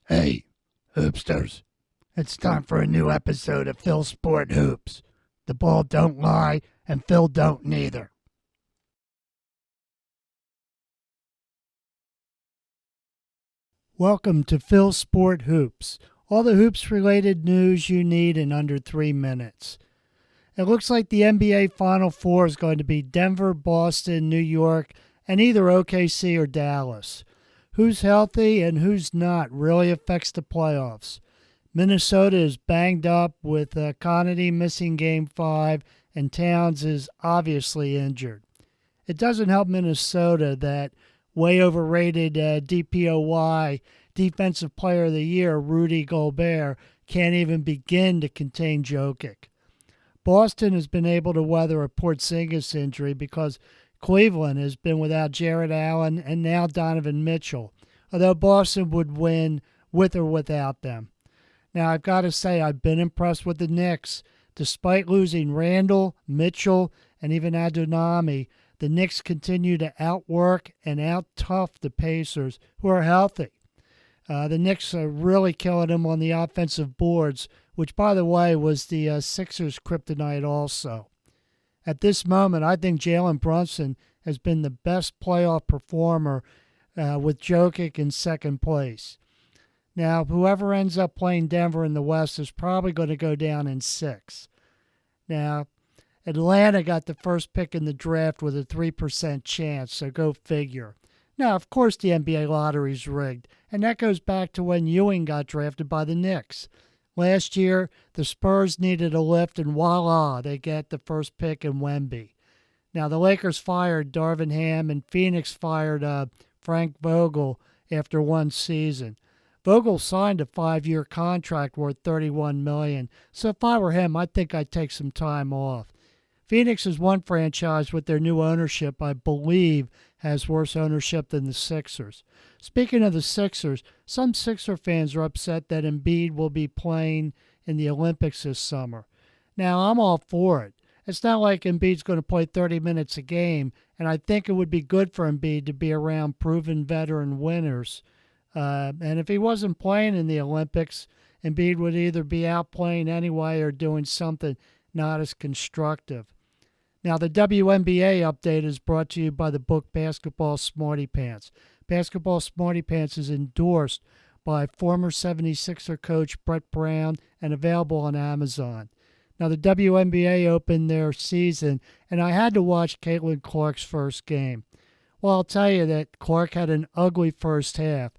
Hey, hoopsters. It's time for a new episode of Phil Sport Hoops. The ball don't lie, and Phil don't neither. Welcome to Phil Sport Hoops. All the hoops-related news you need in under 3 minutes. It looks like the NBA Final Four is going to be Denver, Boston, New York, and either OKC or Dallas. Who's healthy and who's not really affects the playoffs. Minnesota is banged up with Connaughton missing Game 5, and Towns is obviously injured. It doesn't help Minnesota that way overrated DPOY Defensive Player of the Year Rudy Gobert can't even begin to contain Jokic. Boston has been able to weather a Porzingis injury because Cleveland has been without Jarrett Allen and now Donovan Mitchell, although Boston would win with or without them. Now, I've got to say, I've been impressed with the Knicks. Despite losing Randall, Mitchell, and even Adonami, the Knicks continue to outwork and out-tough the Pacers, who are healthy. The Knicks are really killing them on the offensive boards, which, by the way, was the Sixers' kryptonite also. At this moment, I think Jalen Brunson has been the best playoff performer with Jokic in second place. Now, whoever ends up playing Denver in the West is probably going to go down in 6. Now, Atlanta got the first pick in the draft with a 3% chance, so go figure. Now, of course, the NBA lottery's rigged, and that goes back to when Ewing got drafted by the Knicks. Last year, the Spurs needed a lift, and voila, they get the first pick in Wemby. Now, the Lakers fired Darvin Ham, and Phoenix fired Frank Vogel after one season. Vogel signed a 5-year contract worth $31 million, so if I were him, I think I'd take some time off. Phoenix is one franchise with their new ownership I believe has worse ownership than the Sixers. Speaking of the Sixers, some Sixer fans are upset that Embiid will be playing in the Olympics this summer. Now, I'm all for it. It's not like Embiid's going to play 30 minutes a game, and I think it would be good for Embiid to be around proven veteran winners. And if he wasn't playing in the Olympics, Embiid would either be out playing anyway or doing something not as constructive. Now, the WNBA update is brought to you by the book Basketball Smarty Pants. Basketball Smarty Pants is endorsed by former 76er coach Brett Brown and available on Amazon. Now, the WNBA opened their season, and I had to watch Caitlin Clark's first game. Well, I'll tell you that Clark had an ugly first half.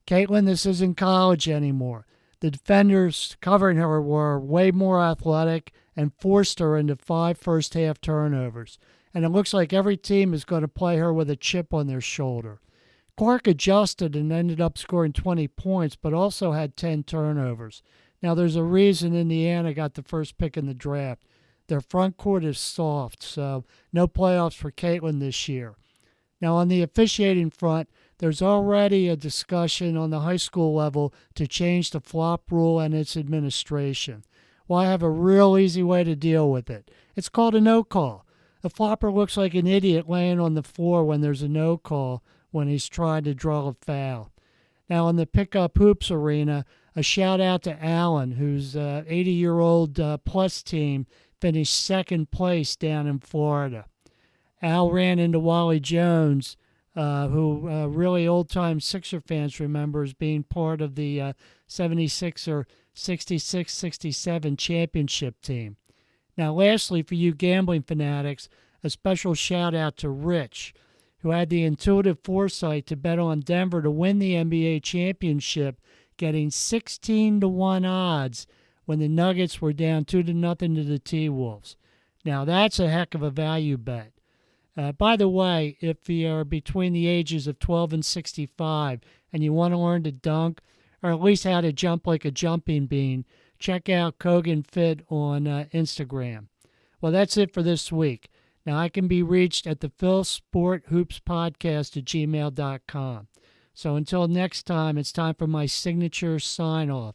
Caitlin, this isn't college anymore. The defenders covering her were way more athletic and forced her into 5 first-half turnovers. And it looks like every team is going to play her with a chip on their shoulder. Clark adjusted and ended up scoring 20 points, but also had 10 turnovers. Now, there's a reason Indiana got the first pick in the draft. Their front court is soft, so no playoffs for Caitlin this year. Now, on the officiating front, there's already a discussion on the high school level to change the flop rule and its administration. Well, I have a real easy way to deal with it. It's called a no call. A flopper looks like an idiot laying on the floor when there's a no call when he's trying to draw a foul. Now, in the pickup hoops arena, a shout out to Allen, whose 80-year-old plus team finished second place down in Florida. Al ran into Wally Jones, who really old-time Sixer fans remember as being part of the 76er 66-67 championship team. Now, lastly, for you gambling fanatics, a special shout-out to Rich, who had the intuitive foresight to bet on Denver to win the NBA championship, getting 16-1 odds when the Nuggets were down 2-0 to the T-Wolves. Now, that's a heck of a value bet. By the way, if you are between the ages of 12 and 65 and you want to learn to dunk, or at least how to jump like a jumping bean, check out Kogan Fit on Instagram. Well, that's it for this week. Now, I can be reached at the Phil Sport Hoops Podcast at gmail.com. So until next time, it's time for my signature sign-off.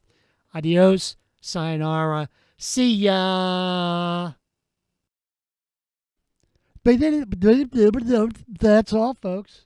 Adios, sayonara, see ya! That's all, folks.